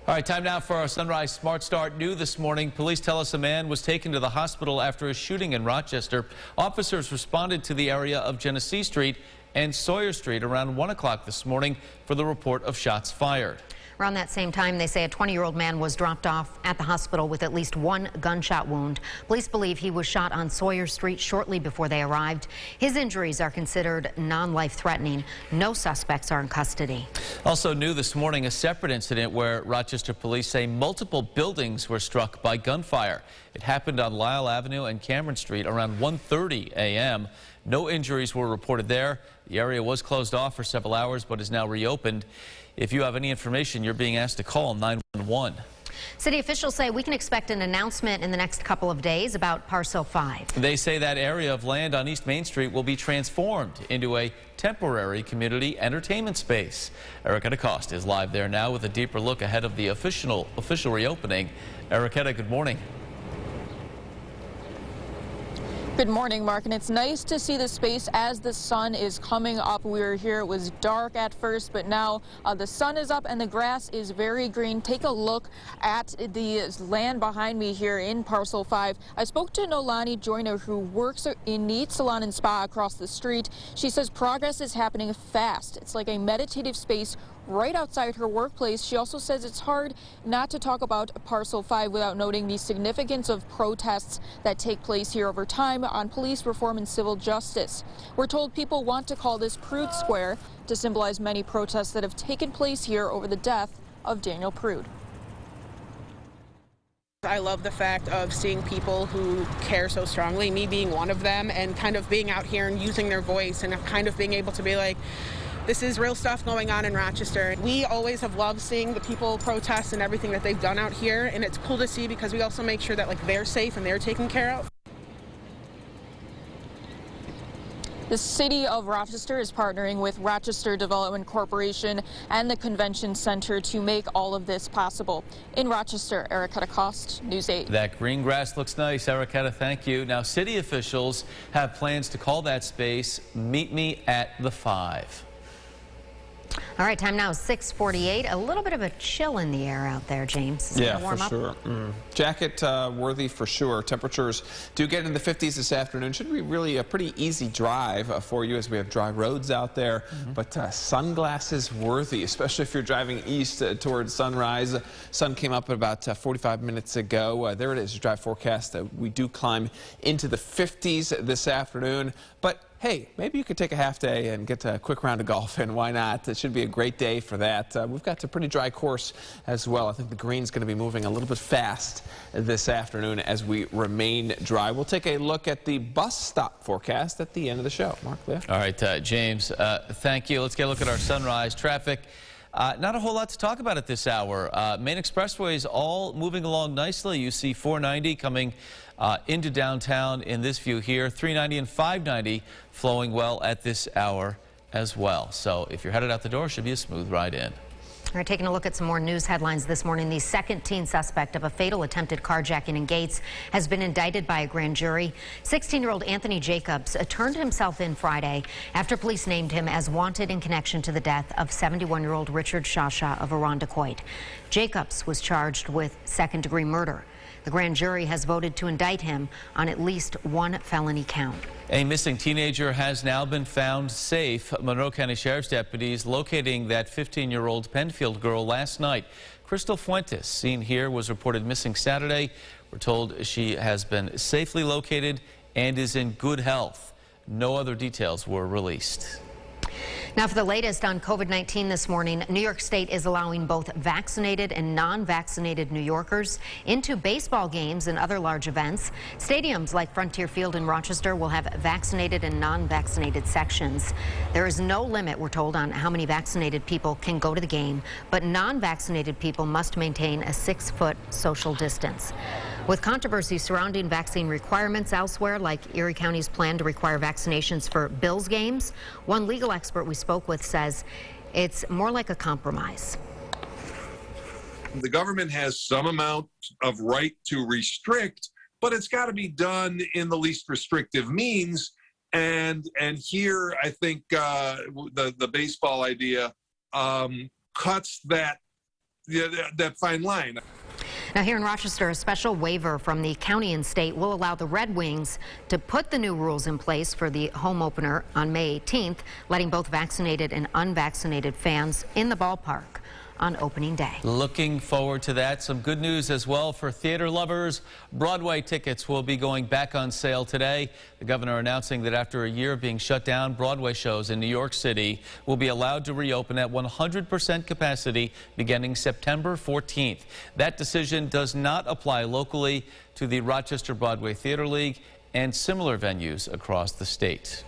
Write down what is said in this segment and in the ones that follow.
All right, time now for our Sunrise Smart Start. New this morning, police tell us a man was taken to the hospital after a shooting in Rochester. Officers responded to the area of Genesee Street and Sawyer Street around 1 o'clock this morning for the report of shots fired. Around that same time, they say a 20-year-old man was dropped off at the hospital with at least one gunshot wound. Police believe he was shot on Sawyer Street shortly before they arrived. His injuries are considered non-life-threatening. No suspects are in custody. Also new this morning, a separate incident where Rochester police say multiple buildings were struck by gunfire. It happened on Lyle Avenue and Cameron Street around 1:30 a.m. No injuries were reported there. The area was closed off for several hours but is now reopened. If you have any information, you're being asked to call 911. City officials say we can expect an announcement in the next couple of days about Parcel 5. They say that area of land on East Main Street will be transformed into a temporary community entertainment space. Erica DeCoste is live there now with a deeper look ahead of the official reopening. Erica, good morning. Good morning, Mark, and it's nice to see the space as the sun is coming up. We were here, it was dark at first, but now the sun is up and the grass is very green. Take a look at the land behind me here in Parcel 5. I spoke to Nolani Joyner, who works in Neat Salon and Spa across the street. She says progress is happening fast. It's like a meditative space right outside her workplace. She also says it's hard not to talk about Parcel 5 without noting the significance of protests that take place here over time on police reform and civil justice. We're told people want to call this Prude Square to symbolize many protests that have taken place here over the death of Daniel Prude. I love the fact of seeing people who care so strongly, me being one of them, and kind of being out here and using their voice and kind of being able to be like, this is real stuff going on in Rochester. We always have loved seeing the people protest and everything that they've done out here, and it's cool to see because we also make sure that they're safe and they're taken care of. The city of Rochester is partnering with Rochester Development Corporation and the Convention Center to make all of this possible. In Rochester, Erica DeCoste, News 8. That green grass looks nice, Erica. Thank you. Now, city officials have plans to call that space Meet Me at the 5. All right, time now is 6:48. A little bit of a chill in the air out there, James. Is it gonna warm up? Sure. Jacket worthy for sure. Temperatures do get in the 50s this afternoon. Should be really a pretty easy drive for you as we have dry roads out there. But sunglasses worthy, especially if you're driving east towards Sunrise. Sun came up about 45 minutes ago. There it is, your drive forecast. We do climb into the 50s this afternoon. But hey, maybe you could take a half day and get a quick round of golf in. Why not? It should be a great day for that. We've got a pretty dry course as well. I think the green's going to be moving a little bit fast this afternoon as we remain dry. We'll take a look at the bus stop forecast at the end of the show. Mark, Leah. All right, James, thank you. Let's get a look at our sunrise traffic. Not a whole lot to talk about at this hour. Main expressways all moving along nicely. You see 490 coming into downtown in this view here. 390 and 590 flowing well at this hour as well. So if you're headed out the door, it should be a smooth ride in. We're taking a look at some more news headlines this morning. The second teen suspect of a fatal attempted carjacking in Gates has been indicted by a grand jury. 16-year-old Anthony Jacobs turned himself in Friday after police named him as wanted in connection to the death of 71-year-old Richard Shasha of Irondequoit. Jacobs was charged with second-degree murder. The grand jury has voted to indict him on at least one felony count. A missing teenager has now been found safe. Monroe County Sheriff's deputies locating that 15-year-old Penfield girl last night. Crystal Fuentes, seen here, was reported missing Saturday. We're told she has been safely located and is in good health. No other details were released. Now for the latest on COVID-19 this morning, New York State is allowing both vaccinated and non-vaccinated New Yorkers into baseball games and other large events. Stadiums like Frontier Field in Rochester will have vaccinated and non-vaccinated sections. There is no limit, we're told, on how many vaccinated people can go to the game, but non-vaccinated people must maintain a 6-foot social distance. With controversy surrounding vaccine requirements elsewhere, like Erie County's plan to require vaccinations for Bills games, one legal expert we spoke with says it's more like a compromise. The government has some amount of right to restrict, but it's got to be done in the least restrictive means. And here, I think the baseball idea cuts that that fine line. Now here in Rochester, a special waiver from the county and state will allow the Red Wings to put the new rules in place for the home opener on May 18th, letting both vaccinated and unvaccinated fans in the ballpark on opening day. Looking forward to that. Some good news as well for theater lovers. Broadway tickets will be going back on sale today. The governor announcing that after a year of being shut down, Broadway shows in New York City will be allowed to reopen at 100% capacity beginning September 14th. That decision does not apply locally to the Rochester Broadway Theater League and similar venues across the state.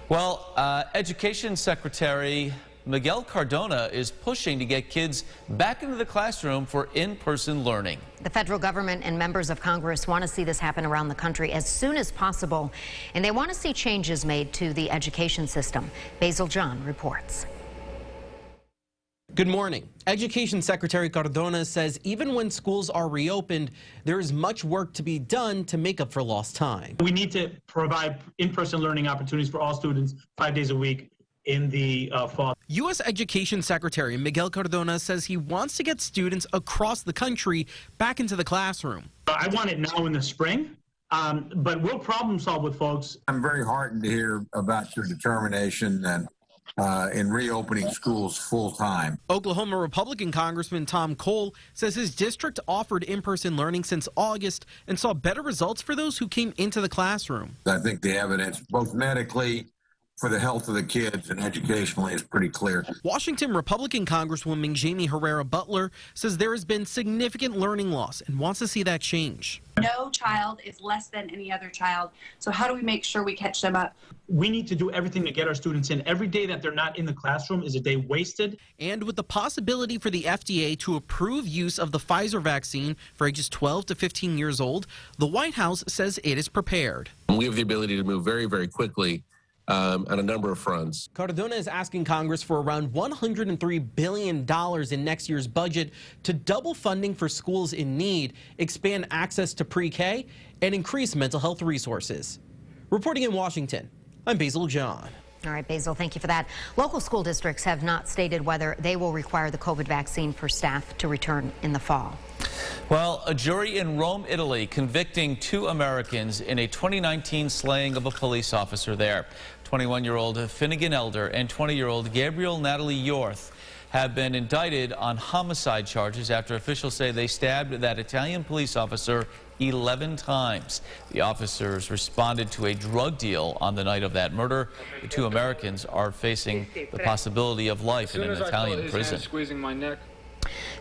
Well, Education Secretary Miguel Cardona is pushing to get kids back into the classroom for in-person learning. The federal government and members of Congress want to see this happen around the country as soon as possible, and they want to see changes made to the education system. Basil John reports. Good morning. Education Secretary Cardona says even when schools are reopened, there is much work to be done to make up for lost time. We need to provide in-person learning opportunities for all students 5 days a week in the fall. U.S. Education Secretary Miguel Cardona says he wants to get students across the country back into the classroom. I want it now in the spring, but we'll problem solve with folks. I'm very heartened to hear about your determination and in reopening schools full time. Oklahoma Republican Congressman Tom Cole says his district offered in-person learning since August and saw better results for those who came into the classroom. I think the evidence, both medically, for the health of the kids and educationally, is pretty clear. Washington Republican Congresswoman Jamie Herrera Butler says there has been significant learning loss and wants to see that change. No child is less than any other child, so how do we make sure we catch them up? We need to do everything to get our students in. Every day that they're not in the classroom is a day wasted. And with the possibility for the FDA to approve use of the Pfizer vaccine for ages 12 to 15 years old, the White House says it is prepared. We have the ability to move very, very quickly on a number of fronts. Cardona is asking Congress for around $103 billion in next year's budget to double funding for schools in need, expand access to pre-K, and increase mental health resources. Reporting in Washington, I'm Basil John. All right, Basil, thank you for that. Local school districts have not stated whether they will require the COVID vaccine for staff to return in the fall. Well, a jury in Rome, Italy, convicting 2 Americans in a 2019 slaying of a police officer there. 21-year-old Finnegan Elder and 20-year-old Gabriel Natalie Yorth have been indicted on homicide charges after officials say they stabbed that Italian police officer 11 times. The officers responded to a drug deal on the night of that murder. The 2 Americans are facing the possibility of life in an Italian prison. Squeezing my neck.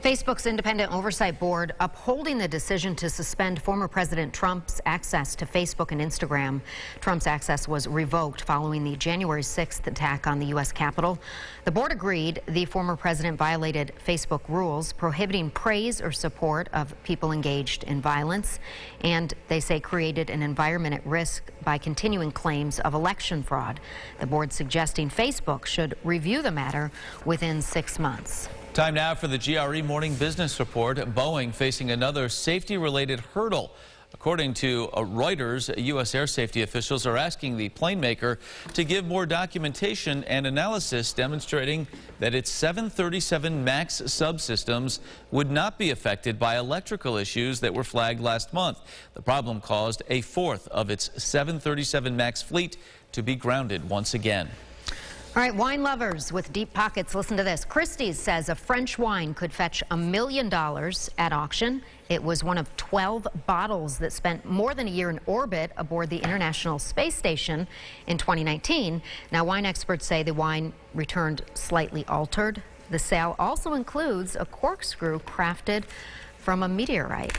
Facebook's independent oversight board upholding the decision to suspend former President Trump's access to Facebook and Instagram. Trump's access was revoked following the January 6th attack on the U.S. Capitol. The board agreed the former president violated Facebook rules prohibiting praise or support of people engaged in violence, and they say created an environment at risk by continuing claims of election fraud. The board suggesting Facebook should review the matter within 6 months. Time now for the GRE Morning Business Report. Boeing facing another safety-related hurdle. According to Reuters, U.S. air safety officials are asking the plane maker to give more documentation and analysis demonstrating that its 737 MAX subsystems would not be affected by electrical issues that were flagged last month. The problem caused a fourth of its 737 MAX fleet to be grounded once again. All right, wine lovers with deep pockets, listen to this. Christie's says a French wine could fetch $1 million at auction. It was one of 12 bottles that spent more than a year in orbit aboard the International Space Station in 2019. Now, wine experts say the wine returned slightly altered. The sale also includes a corkscrew crafted from a meteorite.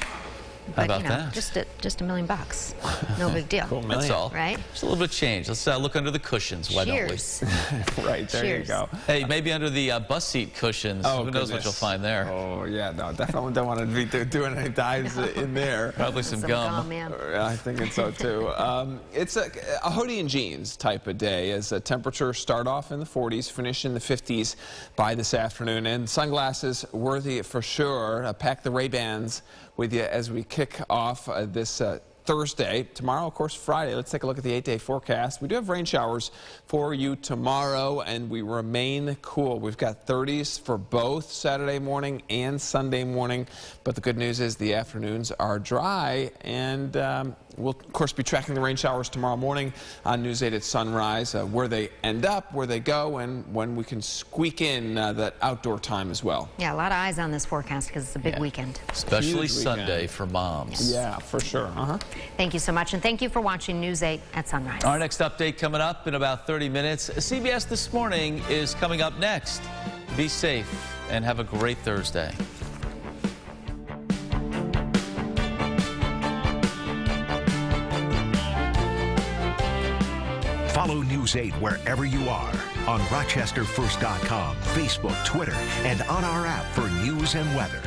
How But, about that? just $1 million. No big deal. Cool, that's all. Right? Just a little bit of change. Let's look under the cushions. Why Cheers. don't we? Right, there Cheers. you go. Hey, maybe under the bus seat cushions. Oh, Who knows what goodness. you'll find there? Oh, yeah, no, definitely don't want to be doing any dives in there. Probably some gum. Yeah. I think so, too. It's a hoodie and jeans type of day as temperatures start off in the 40s, finish in the 50s by this afternoon. And sunglasses worthy for sure. Pack the Ray-Bans with you as we kick off this Thursday. Tomorrow, of course, Friday. Let's take a look at the 8-day forecast. We do have rain showers for you tomorrow, and we remain cool. We've got 30s for both Saturday morning and Sunday morning, but the good news is the afternoons are dry, and we'll, of course, be tracking the rain showers tomorrow morning on News 8 at sunrise, where they end up, where they go, and when we can squeak in that outdoor time as well. Yeah, a lot of eyes on this forecast because it's a big weekend. Especially Sunday for moms. Yeah, for sure. Thank you so much, and thank you for watching News 8 at sunrise. Our next update coming up in about 30 minutes. CBS This Morning is coming up next. Be safe and have a great Thursday. Follow News 8 wherever you are on RochesterFirst.com, Facebook, Twitter, and on our app for news and weather.